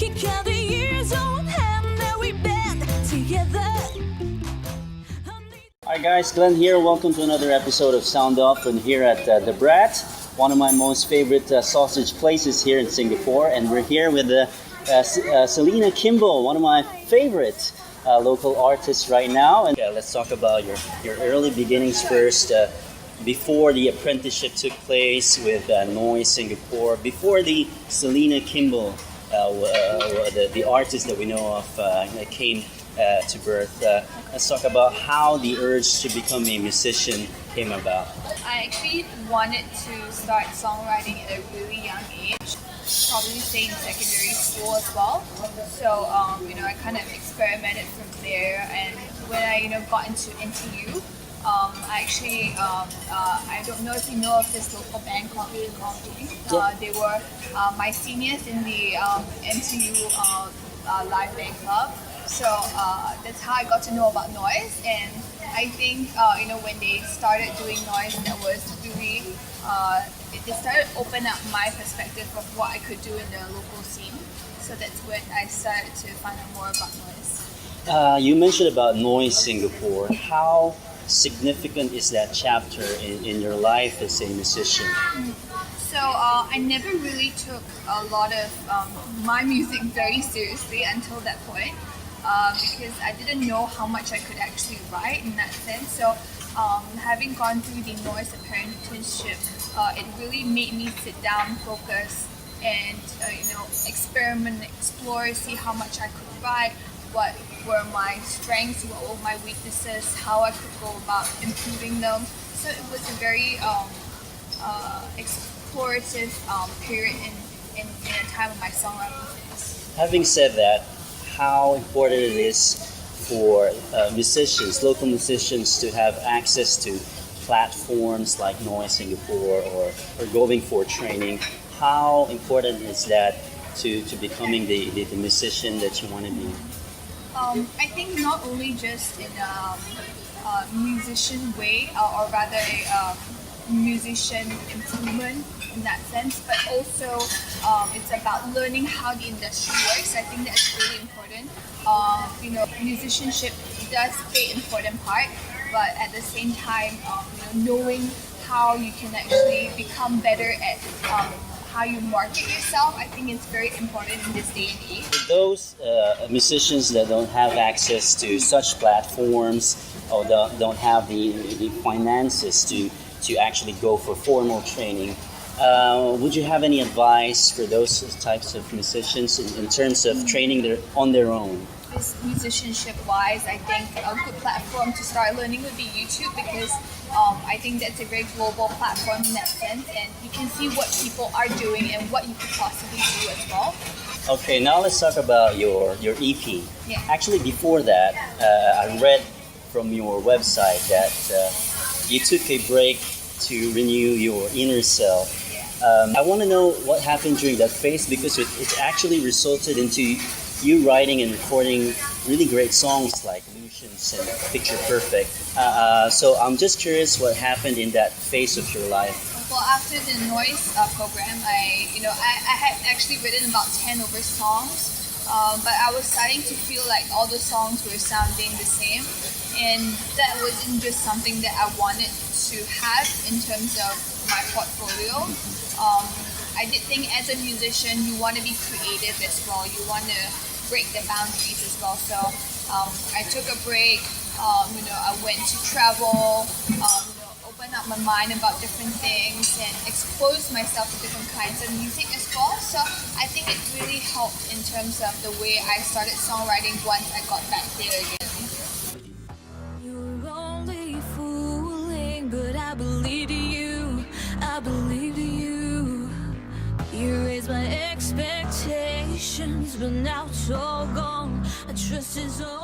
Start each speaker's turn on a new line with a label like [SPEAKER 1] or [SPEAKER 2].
[SPEAKER 1] Kick out the years on hand, now we band together.
[SPEAKER 2] Hi guys, Glenn here. Welcome to another episode of Sound Off, and here at the Brat, one of my most favorite sausage places here in Singapore. And we're here with Celina Kimble, one of my favorite local artists right now. And let's talk about your early beginnings first. Before the apprenticeship took place with Noise Singapore, before the Celina Kimble, the artist that we know of, came to birth. Let's talk about how the urge to become a musician came about.
[SPEAKER 3] I actually wanted to start songwriting at a really young age, probably say in secondary school as well. So I kind of experimented from there, and when I got into NTU, I don't know if you know of this local band called They were my seniors in the NTU live band club. So that's how I got to know about Noise, and I think when they started doing Noise, that was really it started to open up my perspective of what I could do in the local scene. So that's when I started to find out more about Noise.
[SPEAKER 2] You mentioned about Noise Singapore. How significant is that chapter in your life as a musician?
[SPEAKER 3] So I never really took a lot of my music very seriously until that point, because I didn't know how much I could actually write in that sense. So having gone through the Noise apprenticeship, it really made me sit down, focus, and experiment, explore, see how much I could write, what were my strengths, what were my weaknesses, how I could go about improving them. So it was a very explorative period in a time of my songwriting phase.
[SPEAKER 2] Having said that, how important it is for musicians, local musicians, to have access to platforms like Noise Singapore or going for training. How important is that to becoming the musician that you want to be?
[SPEAKER 3] I think not only just in a musician way, or rather a musician improvement in that sense, but also it's about learning how the industry works. I think that's really important. Musicianship does play an important part, but at the same time, knowing how you can actually become better at how you market yourself, I think it's very important in this day and age.
[SPEAKER 2] For those musicians that don't have access to such platforms or don't have the finances to actually go for formal training, would you have any advice for those types of musicians in terms of training on their own?
[SPEAKER 3] Musicianship-wise, I think a good platform to start learning would be YouTube, because I think that's a very global platform in that sense, and you can see what people are doing and what you could possibly do as well.
[SPEAKER 2] Okay, now let's talk about your EP.
[SPEAKER 3] Yeah.
[SPEAKER 2] Actually, before that, I read from your website that you took a break to renew your inner self.
[SPEAKER 3] Yeah.
[SPEAKER 2] I want to know what happened during that phase, because it actually resulted into you writing and recording really great songs like Illusions and Picture Perfect. So I'm just curious what happened in that phase of your life.
[SPEAKER 3] Well, after the Noise program, I had actually written about 10 over songs, but I was starting to feel like all the songs were sounding the same, and that wasn't just something that I wanted to have in terms of my portfolio. I did think as a musician, you want to be creative as well. You want to break the boundaries as well. So I took a break. I went to travel, open up my mind about different things, and expose myself to different kinds of music as well. So I think it really helped in terms of the way I started songwriting once I got back there again.
[SPEAKER 1] You're only fooling, but I believe you. I believe you. You raised my expectations, but now it's all gone. I trust is all.